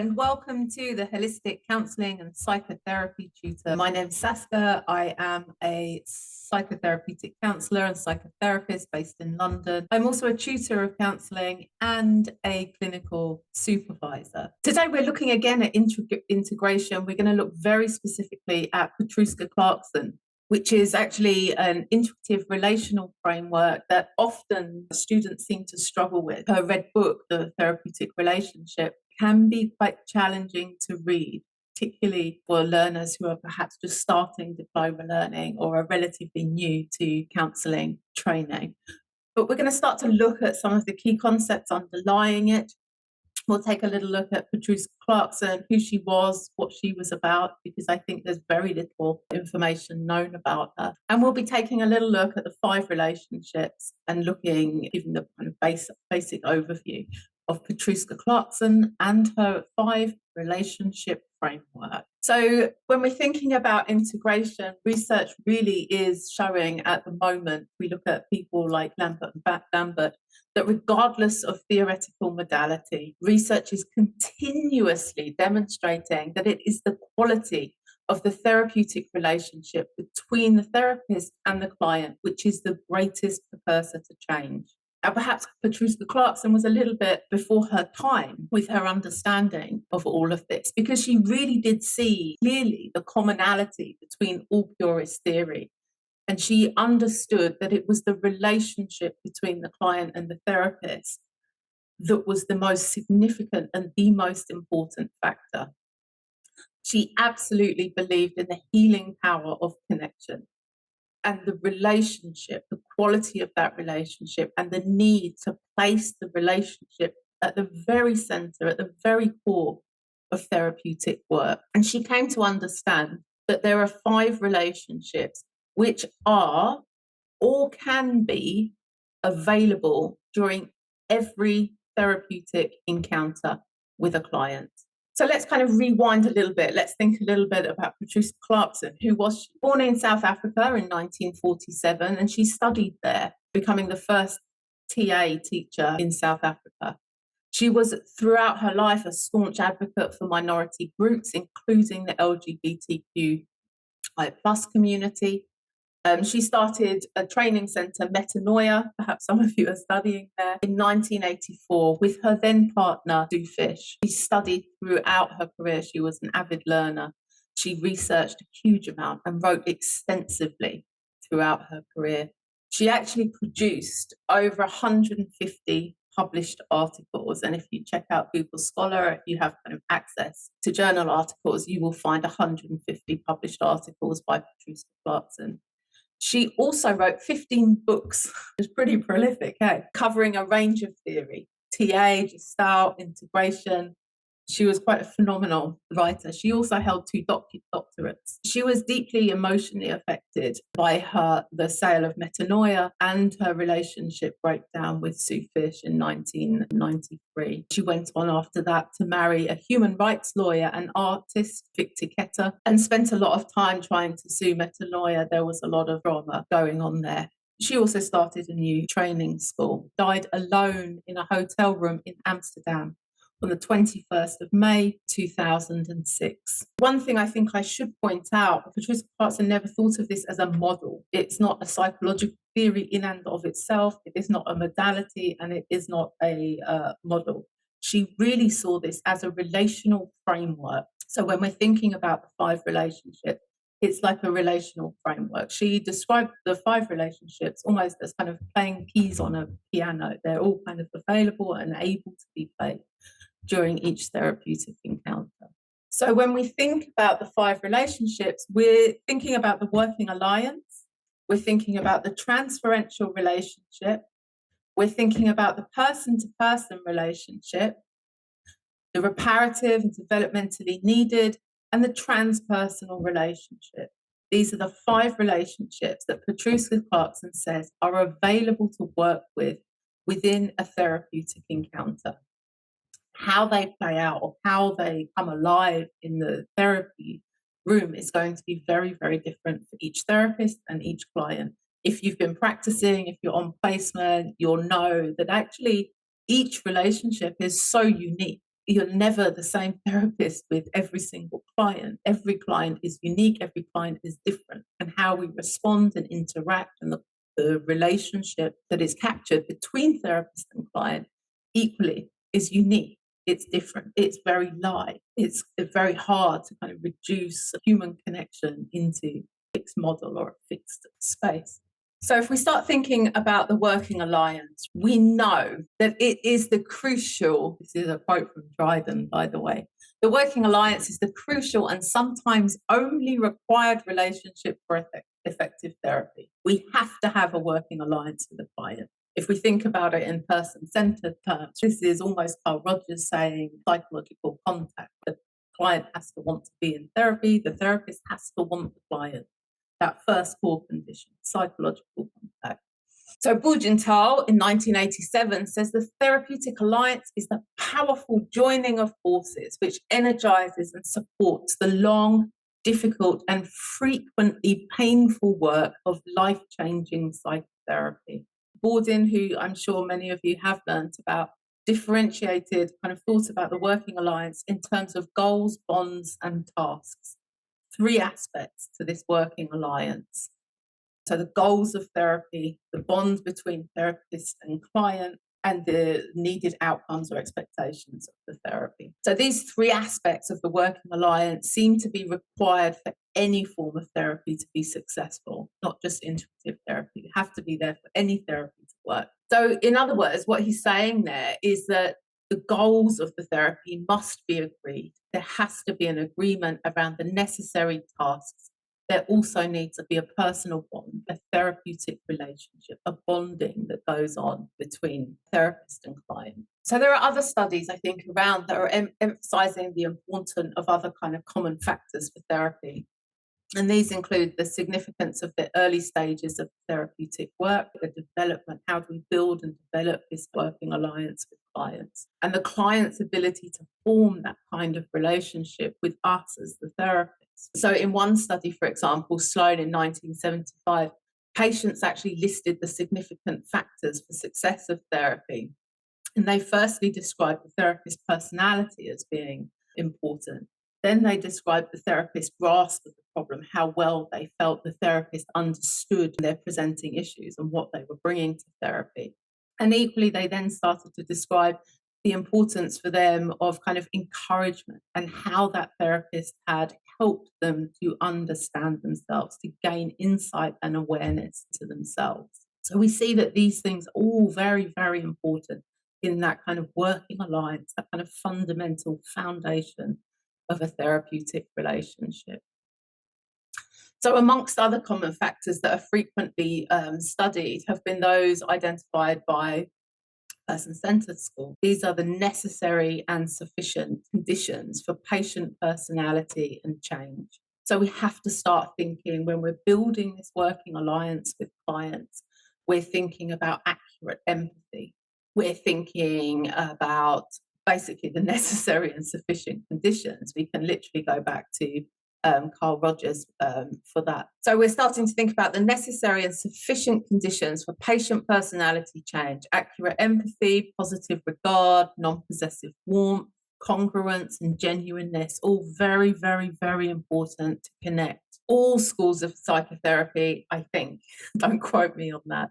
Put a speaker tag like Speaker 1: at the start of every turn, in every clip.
Speaker 1: and welcome to the Holistic Counselling and Psychotherapy Tutor. My name is Saska. I am a psychotherapeutic counsellor and psychotherapist based in London. I'm also a tutor of counselling and a clinical supervisor. Today we're looking again at integration. We're going to look very specifically at Petruska Clarkson, which is actually an integrative relational framework that often students seem to struggle with. Her red book, The Therapeutic Relationship, can be quite challenging to read, particularly for learners who are perhaps just starting diploma learning or are relatively new to counselling training. But we're going to start to look at some of the key concepts underlying it. We'll take a little look at Petruska Clarkson, who she was, what she was about, because I think there's very little information known about her. And we'll be taking a little look at the 5 relationships and giving the kind of basic overview of Petruska Clarkson and her 5 relationship framework. So when we're thinking about integration, research really is showing at the moment, we look at people like Lambert and Lambert, that regardless of theoretical modality, research is continuously demonstrating that it is the quality of the therapeutic relationship between the therapist and the client, which is the greatest precursor to change. Now, perhaps Petruska Clarkson was a little bit before her time with her understanding of all of this, because she really did see clearly the commonality between all purist theory. And she understood that it was the relationship between the client and the therapist that was the most significant and the most important factor. She absolutely believed in the healing power of connection and the relationship, the quality of that relationship, and the need to place the relationship at the very center, at the very core of therapeutic work. And she came to understand that there are 5 relationships which are or can be available during every therapeutic encounter with a client. So let's kind of rewind a little bit. Let's think a little bit about Petruska Clarkson, who was born in South Africa in 1947, and she studied there, becoming the first TA teacher in South Africa. She was throughout her life a staunch advocate for minority groups, including the LGBTQI+ community. She started a training centre, Metanoia, perhaps some of you are studying there, in 1984 with her then partner, Sue Fish. She studied throughout her career. She was an avid learner. She researched a huge amount and wrote extensively throughout her career. She actually produced over 150 published articles. And if you check out Google Scholar, if you have kind of access to journal articles, you will find 150 published articles by Petruska Clarkson. She also wrote 15 books, it's pretty prolific, covering a range of theory, TA, Gestalt, integration. She was quite a phenomenal writer. She also held 2 doctorates. She was deeply emotionally affected by the sale of Metanoia and her relationship breakdown with Sue Fish in 1993. She went on after that to marry a human rights lawyer and artist, Victor Ketter, and spent a lot of time trying to sue Metanoia. There was a lot of drama going on there. She also started a new training school, died alone in a hotel room in Amsterdam on the 21st of May, 2006. One thing I think I should point out, Petruska Clarkson never thought of this as a model. It's not a psychological theory in and of itself. It is not a modality, and it is not a model. She really saw this as a relational framework. So when we're thinking about the 5 relationships, it's like a relational framework. She described the 5 relationships almost as kind of playing keys on a piano. They're all kind of available and able to be played during each therapeutic encounter. So when we think about the 5 relationships, we're thinking about the working alliance, we're thinking about the transferential relationship, we're thinking about the person-to-person relationship, the reparative and developmentally needed, and the transpersonal relationship. These are the 5 relationships that Petruska Clarkson says are available to work with within a therapeutic encounter. How they play out or how they come alive in the therapy room is going to be very, very different for each therapist and each client. If you've been practicing, if you're on placement, you'll know that actually each relationship is so unique. you're never the same therapist with every single client. Every client is unique, every client is different, and how we respond and interact and the relationship that is captured between therapist and client equally is unique. It's different. It's very live. It's very hard to kind of reduce human connection into a fixed model or a fixed space. So if we start thinking about the working alliance, we know that it is the crucial, this is a quote from Dryden, by the way, the working alliance is the crucial and sometimes only required relationship for effective therapy. We have to have a working alliance with the client. If we think about it in person-centered terms, this is almost Carl Rogers saying psychological contact. The client has to want to be in therapy, the therapist has to want the client. That first core condition, psychological contact. So Bodin in 1987 says the therapeutic alliance is the powerful joining of forces which energizes and supports the long, difficult and frequently painful work of life-changing psychotherapy. Bodin, who I'm sure many of you have learnt about, differentiated kind of thought about the working alliance in terms of goals, bonds and tasks. 3 aspects to this working alliance. So the goals of therapy, the bond between therapist and client, and the needed outcomes or expectations of the therapy. So these 3 aspects of the working alliance seem to be required for any form of therapy to be successful, not just integrative therapy. You have to be there for any therapy to work. So in other words, what he's saying there is that the goals of the therapy must be agreed. There has to be an agreement around the necessary tasks. There also needs to be a personal bond, a therapeutic relationship, a bonding that goes on between therapist and client. So there are other studies, I think, around that are emphasizing the importance of other kind of common factors for therapy. And these include the significance of the early stages of therapeutic work, the development, how do we build and develop this working alliance with clients, and the client's ability to form that kind of relationship with us as the therapist. So in one study, for example, Sloan in 1975, patients actually listed the significant factors for success of therapy. And they firstly described the therapist's personality as being important. Then they described the therapist's grasp of the problem, how well they felt the therapist understood their presenting issues and what they were bringing to therapy. And equally, they then started to describe the importance for them of kind of encouragement and how that therapist had helped them to understand themselves, to gain insight and awareness to themselves. So we see that these things are all very, very important in that kind of working alliance, that kind of fundamental foundation of a therapeutic relationship. So amongst other common factors that are frequently studied have been those identified by person-centered school. These are the necessary and sufficient conditions for patient personality and change. So we have to start thinking when we're building this working alliance with clients, we're thinking about accurate empathy. We're thinking about basically the necessary and sufficient conditions. We can literally go back to Carl Rogers for that. So we're starting to think about the necessary and sufficient conditions for patient personality change, accurate empathy, positive regard, non-possessive warmth, congruence and genuineness, all very, very, very important to connect. All schools of psychotherapy, I think, don't quote me on that,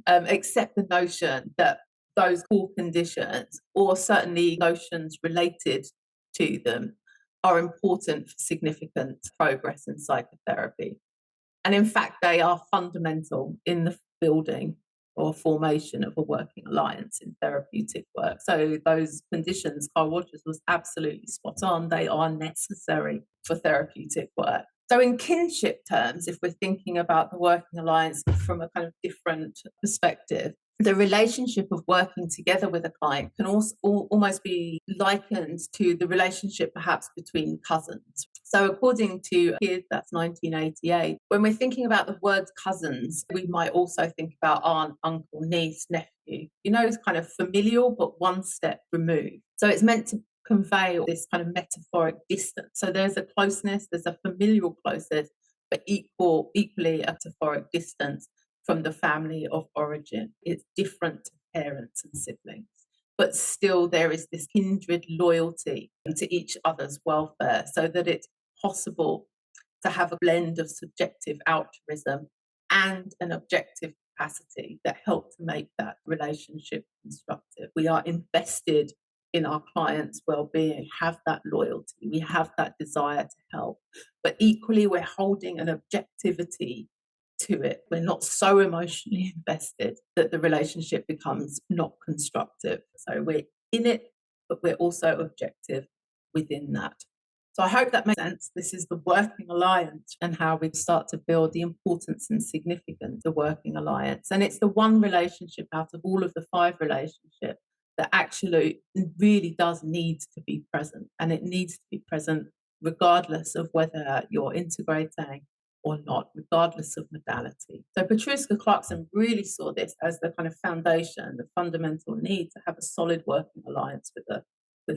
Speaker 1: accept the notion that those core conditions, or certainly notions related to them, are important for significant progress in psychotherapy. And in fact, they are fundamental in the building or formation of a working alliance in therapeutic work. So those conditions, Carl Rogers was absolutely spot on. They are necessary for therapeutic work. So in kinship terms, if we're thinking about the working alliance from a kind of different perspective, the relationship of working together with a client can also almost be likened to the relationship perhaps between cousins. So according to Kidd, that's 1988, when we're thinking about the word cousins, we might also think about aunt, uncle, niece, nephew. You know, it's kind of familial, but one step removed. So it's meant to convey this kind of metaphoric distance. So there's a closeness, there's a familial closeness, but equally a metaphoric distance from the family of origin. It's different to parents and siblings. but still there is this kindred loyalty to each other's welfare, so that it's possible to have a blend of subjective altruism and an objective capacity that help to make that relationship constructive. We are invested in our clients' well-being, have that loyalty, we have that desire to help, but equally we're holding an objectivity to it. We're not so emotionally invested that the relationship becomes not constructive. So we're in it, but we're also objective within that. So I hope that makes sense. This is the working alliance and how we start to build the importance and significance of working alliance. And it's the one relationship out of all of the 5 relationships that actually really does need to be present. And it needs to be present regardless of whether you're integrating or not, regardless of modality. So Petruska Clarkson really saw this as the kind of foundation, the fundamental need to have a solid working alliance with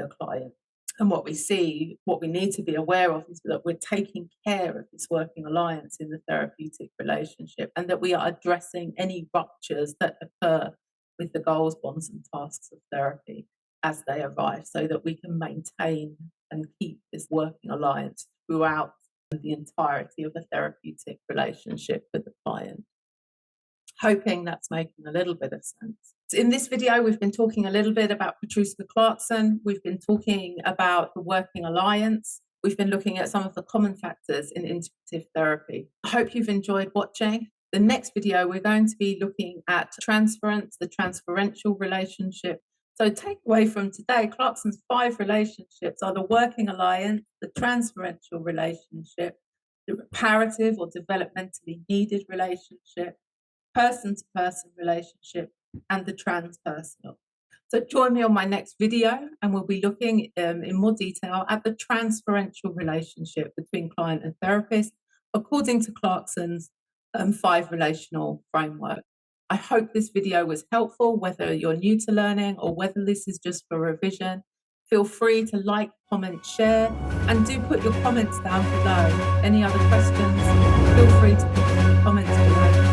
Speaker 1: a client. And what we need to be aware of is that we're taking care of this working alliance in the therapeutic relationship, and that we are addressing any ruptures that occur with the goals, bonds, and tasks of therapy as they arrive, so that we can maintain and keep this working alliance throughout the entirety of a therapeutic relationship with the client. Hoping that's making a little bit of sense. In this video, we've been talking a little bit about Petruska Clarkson. We've been talking about the working alliance. We've been looking at some of the common factors in integrative therapy. I hope you've enjoyed watching. The next video, we're going to be looking at transference, the transferential relationship. So takeaway from today, Clarkson's 5 relationships are the working alliance, the transferential relationship, the reparative or developmentally needed relationship, person-to-person relationship, and the transpersonal. So join me on my next video, and we'll be looking in more detail at the transferential relationship between client and therapist, according to Clarkson's 5 relational framework. I hope this video was helpful, whether you're new to learning or whether this is just for revision. Feel free to like, comment, share, and do put your comments down below. Any other questions, feel free to put your comments below.